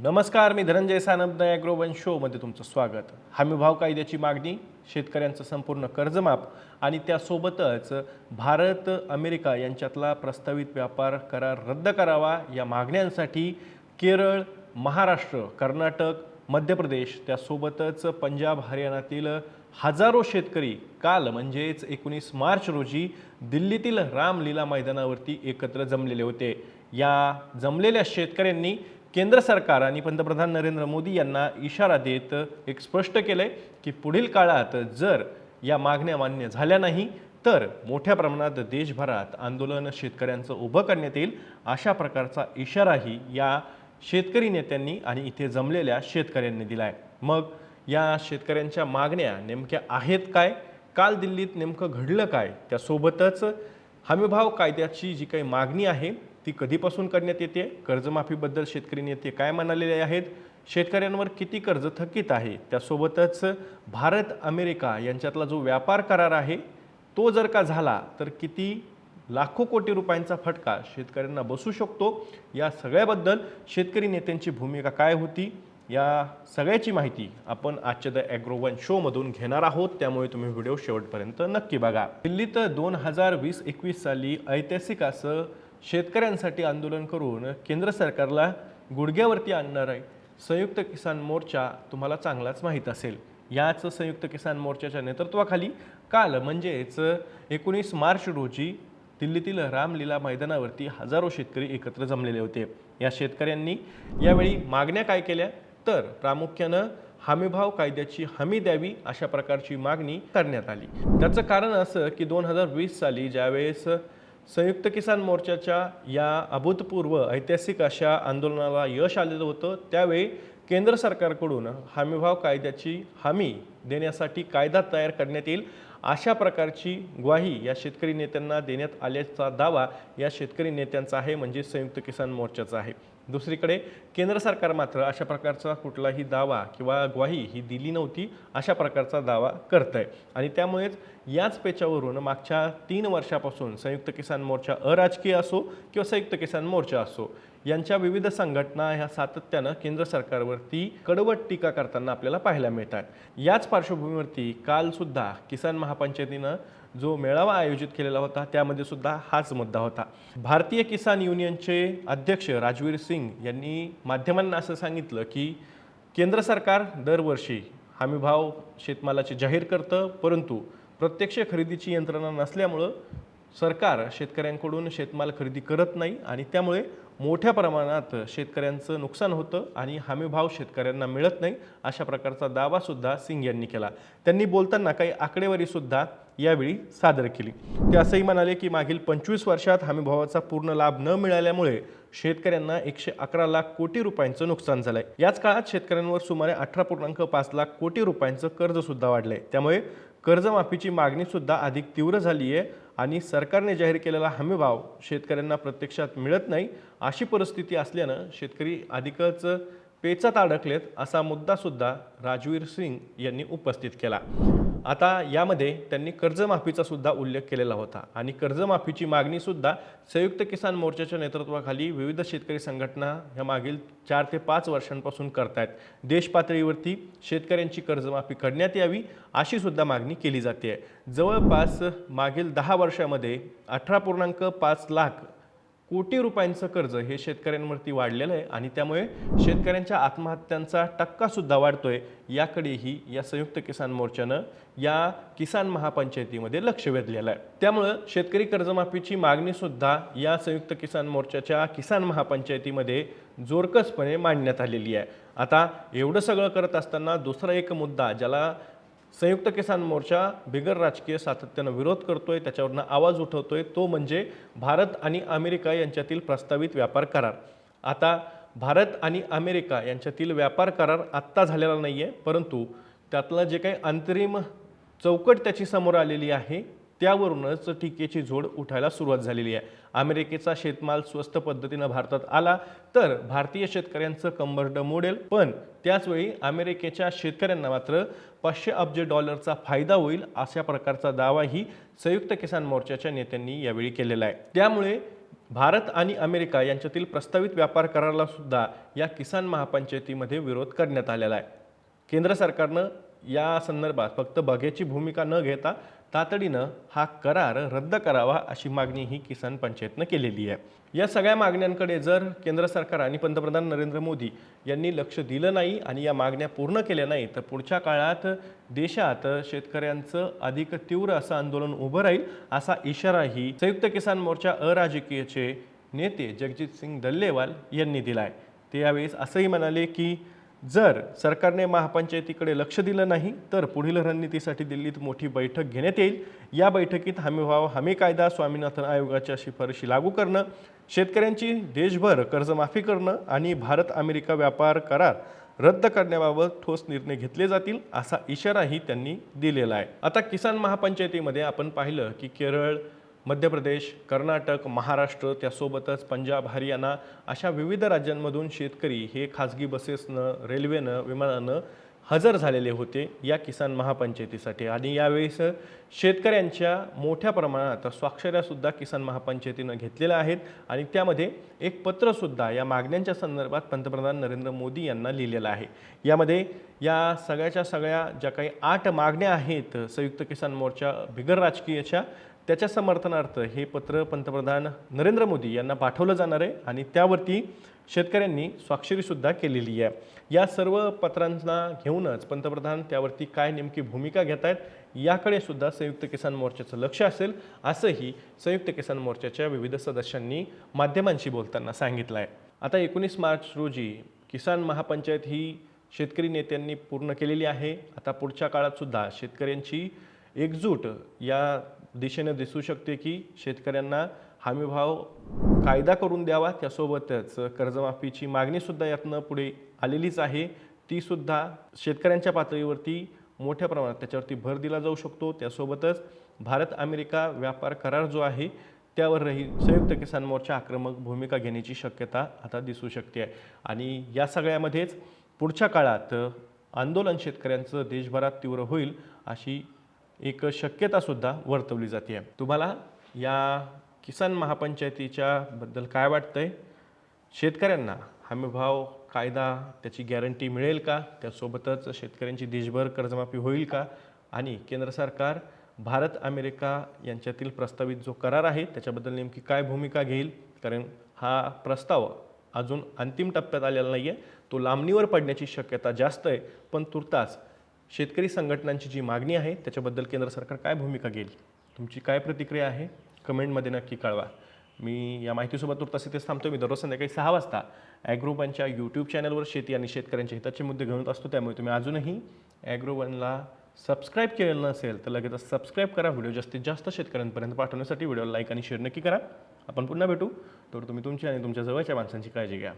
नमस्कार, मी धनंजय सानप ॲग्रोवन शोमध्ये तुमचं स्वागत. हमीभाव कायद्याची मागणी, शेतकऱ्यांचं संपूर्ण कर्जमाफ आणि त्यासोबतच भारत अमेरिका यांच्यातला प्रस्तावित व्यापार करार रद्द करावा या मागण्यांसाठी केरळ, महाराष्ट्र, कर्नाटक, मध्य प्रदेश त्यासोबतच पंजाब, हरियाणातील हजारो शेतकरी काल म्हणजेच 19 मार्च रोजी दिल्लीतील रामलीला मैदानावरती एकत्र जमलेले होते. या जमलेल्या शेतकऱ्यांनी केंद्र सरकार आणि पंतप्रधान नरेंद्र मोदी यांना इशारा देत एक स्पष्ट केलंय की पुढील काळात जर या मागण्या मान्य झाल्या नाही तर मोठ्या प्रमाणात देशभरात आंदोलन शेतकऱ्यांचं उभं करण्यात येईल, अशा प्रकारचा इशाराही या शेतकरी नेत्यांनी आणि इथे जमलेल्या शेतकऱ्यांनी दिलाय. मग या शेतकऱ्यांच्या मागण्या नेमक्या आहेत काय, काल दिल्लीत नेमकं घडलं काय, त्यासोबतच हमीभाव कायद्याची जी काही मागणी आहे ती कधीपासून करण्यात येते, कर्जमाफीबद्दल शेतकरी नेते काय म्हणालेले आहेत, शेतकऱ्यांवर किती कर्ज थकीत आहे, त्यासोबतच भारत अमेरिका यांच्यातला जो व्यापार करार आहे तो जर का झाला तर किती लाखो कोटी रुपयांचा फटका शेतकऱ्यांना बसू शकतो, या सगळ्याबद्दल शेतकरी नेत्यांची भूमिका काय होती, या सगळ्याची माहिती आपण आजच्या द ॲग्रोवन शोमधून घेणार आहोत. त्यामुळे तुम्ही व्हिडिओ शेवटपर्यंत नक्की बघा. दिल्लीत 2020-21 साली ऐतिहासिक असं शेतकऱ्यांसाठी आंदोलन करून केंद्र सरकारला गुडघ्यावरती आणणार आहे संयुक्त किसान मोर्चा तुम्हाला चांगलाच माहीत असेल. याच संयुक्त किसान मोर्चाच्या नेतृत्वाखाली काल म्हणजेच 19 मार्च रोजी दिल्लीतील रामलीला मैदानावरती हजारो शेतकरी एकत्र जमलेले होते. या शेतकऱ्यांनी यावेळी मागण्या काय केल्या तर प्रामुख्यानं हमीभाव कायद्याची हमी द्यावी अशा प्रकारची मागणी करण्यात आली. त्याचं कारण असं की 2020 साली ज्यावेळेस संयुक्त किसान मोर्चाच्या या अभूतपूर्व ऐतिहासिक अशा आंदोलनाला यश आलेलं होतं, त्यावेळी केंद्र सरकारकडून हमीभाव कायद्याची हमी देण्यासाठी कायदा तयार करण्यात येईल अशा प्रकारची ग्वाही या शेतकरी नेत्यांना देण्यात आल्याचा दावा या शेतकरी नेत्यांचा आहे, म्हणजे संयुक्त किसान मोर्चाचा आहे. दुसरीकडे केंद्र सरकार मात्र अशा प्रकारचा कुठलाही दावा किंवा ग्वाही ही दिली नव्हती अशा प्रकारचा दावा करत आहे. आणि त्यामुळेच याच पेचावरून मागच्या 3 वर्षापासून संयुक्त किसान मोर्चा अराजकीय असो किंवा संयुक्त किसान मोर्चा असो यांच्या विविध संघटना ह्या सातत्यानं केंद्र सरकारवरती कडवट टीका करताना आपल्याला पाहायला मिळतात. याच पार्श्वभूमीवरती कालसुद्धा किसान महापंचायतीनं जो मेळावा आयोजित केलेला होता त्यामध्ये सुद्धा हाच मुद्दा होता. भारतीय किसान युनियनचे अध्यक्ष राजवीर सिंग यांनी माध्यमांना असं सांगितलं की केंद्र सरकार दरवर्षी हमीभाव शेतमालाचे जाहीर करतं, परंतु प्रत्यक्ष खरेदीची यंत्रणा नसल्यामुळं सरकार शेतकऱ्यांकडून शेतमाल खरेदी करत नाही आणि त्यामुळे मोठ्या प्रमाणात शेतकऱ्यांचं नुकसान होतं आणि हमीभाव शेतकऱ्यांना मिळत नाही अशा प्रकारचा दावासुद्धा सिंग यांनी केला. त्यांनी बोलताना काही आकडेवारीसुद्धा यावेळी सादर केली. ते असंही म्हणाले की मागील 25 वर्षात हमीभावाचा पूर्ण लाभ न मिळाल्यामुळे शेतकऱ्यांना 111 लाख कोटी रुपयांचं नुकसान झालंय. याच काळात शेतकऱ्यांवर सुमारे 18.5 लाख कोटी रुपयांचं कर्जसुद्धा वाढलंय. त्यामुळे कर्जमाफीची मागणीसुद्धा अधिक तीव्र झाली आहे आणि सरकारने जाहीर केलेला हमीभाव शेतकऱ्यांना प्रत्यक्षात मिळत नाही अशी परिस्थिती असल्यानं शेतकरी अधिकच पेचात अडकलेत असा मुद्दासुद्धा राजवीर सिंग यांनी उपस्थित केला. आता यामध्ये त्यांनी कर्जमाफीचा सुद्धा उल्लेख केलेला होता आणि कर्जमाफीची मागणीसुद्धा संयुक्त किसान मोर्चाच्या नेतृत्वाखाली विविध शेतकरी संघटना ह्या मागील 4 ते 5 वर्षांपासून करतायत. देशपातळीवरती शेतकऱ्यांची कर्जमाफी करण्यात यावी अशी सुद्धा मागणी केली जाते. जवळपास मागील 10 वर्षामध्ये 18.5 लाख कोटी रुपयांचं कर्ज हे शेतकऱ्यांवरती वाढलेलं आहे आणि त्यामुळे शेतकऱ्यांच्या आत्महत्यांचा टक्कासुद्धा वाढतोय. याकडेही या संयुक्त किसान मोर्चानं या किसान महापंचायतीमध्ये लक्ष वेधलेलं आहे. त्यामुळं शेतकरी कर्जमाफीची मागणीसुद्धा या संयुक्त किसान मोर्चाच्या किसान महापंचायतीमध्ये जोरकसपणे मांडण्यात आलेली आहे. आता एवढं सगळं करत असताना दुसरा एक मुद्दा ज्याला संयुक्त किसान मोर्चा बिगर राजकीय सातत्यानं विरोध करतोय, त्याच्यावरनं आवाज उठवतोय, तो म्हणजे भारत आणि अमेरिका यांच्यातील प्रस्तावित व्यापार करार. आता भारत आणि अमेरिका यांच्यातील व्यापार करार आत्ता झालेला नाही आहे, परंतु त्यातलं जे काही अंतरिम चौकट त्याची समोर आलेली आहे त्यावरूनच टीकेची झोड उठायला सुरुवात झालेली आहे. अमेरिकेचा शेतमाल स्वस्त पद्धतीनं भारतात आला तर भारतीय शेतकऱ्यांचं कंबरड मोडेल, पण त्याचवेळी अमेरिकेच्या शेतकऱ्यांना मात्र 500 अब्ज डॉलरचा फायदा होईल अशा प्रकारचा दावाही संयुक्त किसान मोर्चाच्या नेत्यांनी यावेळी केलेला आहे. त्यामुळे भारत आणि अमेरिका यांच्यातील प्रस्तावित व्यापार कराराला सुद्धा या किसान महापंचायतीमध्ये विरोध करण्यात आलेला आहे. केंद्र सरकारनं या संदर्भात फक्त बघ्याची भूमिका न घेता तातडीनं हा करार रद्द करावा अशी मागणी ही किसान पंचायतनं केलेली आहे. या सगळ्या मागण्यांकडे जर केंद्र सरकार आणि पंतप्रधान नरेंद्र मोदी यांनी लक्ष दिलं नाही आणि या मागण्या पूर्ण केल्या नाही तर पुढच्या काळात देशात शेतकऱ्यांचं अधिक तीव्र असं आंदोलन उभं राहील असा इशाराही संयुक्त किसान मोर्चा अराजकीयचे नेते जगजित सिंग दल्लेवाल यांनी दिला आहे. ते यावेळेस असंही म्हणाले की जर सरकारने महापंचायतीकडे लक्ष दिलं नाही तर पुढील रणनीतीसाठी दिल्लीत मोठी बैठक घेण्यात येईल. या बैठकीत हमीभाव हमी कायदा स्वामीनाथन आयोगाच्या शिफारशी लागू करणं, शेतकऱ्यांची देशभर कर्जमाफी करणं आणि भारत अमेरिका व्यापार करार रद्द करण्याबाबत ठोस निर्णय घेतले जातील असा इशाराही त्यांनी दिलेला आहे. आता किसान महापंचायतीमध्ये आपण पाहिलं की केरळ, मध्य प्रदेश, कर्नाटक, महाराष्ट्र त्यासोबतच पंजाब, हरियाणा अशा विविध राज्यांमधून शेतकरी हे खाजगी बसेसनं, रेल्वेनं, विमानानं हजर झालेले होते या किसान महापंचायतीसाठी. आणि यावेळेस शेतकऱ्यांच्या मोठ्या प्रमाणात स्वाक्षऱ्यासुद्धा किसान महापंचायतीनं घेतलेल्या आहेत आणि त्यामध्ये एक पत्रसुद्धा या मागण्यांच्या संदर्भात पंतप्रधान नरेंद्र मोदी यांना लिहिलेलं आहे. यामध्ये या सगळ्याच्या सगळ्या ज्या काही 8 मागण्या आहेत संयुक्त किसान मोर्चा बिगर राजकीयच्या त्याच्या समर्थनार्थ हे पत्र पंतप्रधान नरेंद्र मोदी यांना पाठवलं जाणार आहे आणि त्यावरती शेतकऱ्यांनी स्वाक्षरीसुद्धा केलेली आहे. या सर्व पत्रांना घेऊनच पंतप्रधान त्यावरती काय नेमकी भूमिका घेत आहेत याकडे सुद्धा संयुक्त किसान मोर्चाचं लक्ष असेल असंही संयुक्त किसान मोर्चाच्या विविध सदस्यांनी माध्यमांशी बोलताना सांगितलं आहे. आता 19 मार्च रोजी किसान महापंचायत ही शेतकरी नेत्यांनी पूर्ण केलेली आहे. आता पुढच्या काळात सुद्धा शेतकऱ्यांची एकजूट या दिशेने दिसू शकते की शेतकऱ्यांना हमीभाव कायदा करून द्यावा, त्यासोबतच कर्जमाफीची मागणीसुद्धा यातनं पुढे आलेलीच आहे. तीसुद्धा शेतकऱ्यांच्या पातळीवरती मोठ्या प्रमाणात त्याच्यावरती भर दिला जाऊ शकतो. त्यासोबतच भारत अमेरिका व्यापार करार जो आहे त्यावरही संयुक्त किसान मोर्चा आक्रमक भूमिका घेण्याची शक्यता आता दिसू शकते आहे. आणि या सगळ्यामध्येच पुढच्या काळात आंदोलन शेतकऱ्यांचं देशभरात तीव्र होईल अशी एक शक्यतासुद्धा वर्तवली जाते आहे. तुम्हाला या किसान महापंचायतीच्या बद्दल काय वाटतंय? शेतकऱ्यांना हमीभाव कायदा त्याची गॅरंटी मिळेल का? त्यासोबतच शेतकऱ्यांची देशभर कर्जमाफी होईल का? आणि केंद्र सरकार भारत अमेरिका यांच्यातील प्रस्तावित जो करार आहे त्याच्याबद्दल नेमकी काय भूमिका घेईल? कारण हा प्रस्ताव अजून अंतिम टप्प्यात आलेला नाही आहे, तो लांबणीवर पडण्याची शक्यता जास्त आहे. पण तुर्तास शेतकरी संघटनांची जी मागणी आहे त्याच्याबद्दल केंद्र सरकार काय भूमिका घेईल? तुमची काय प्रतिक्रिया आहे कमेंटमध्ये नक्की कळवा. मी या माहितीसोबत तुर्तास इथेच थांबतो. मी दररोज संध्याकाळी 6 वाजता ॲग्रोवनच्या यूट्यूब चॅनलवर शेती आणि शेतकऱ्यांच्या हिताचे मुद्दे घेऊन असतो. त्यामुळे तुम्ही अजूनही ॲग्रोवनला सबस्क्राईब केलेलं नसेल तर लगेच सबस्क्राईब करा. व्हिडिओ जास्तीत जास्त शेतकऱ्यांपर्यंत पाठवण्यासाठी व्हिडिओला लाईक आणि शेअर नक्की करा. आपण पुन्हा भेटू. तर तुम्ही तुमची आणि तुमच्या जवळच्या माणसांची काळजी घ्या.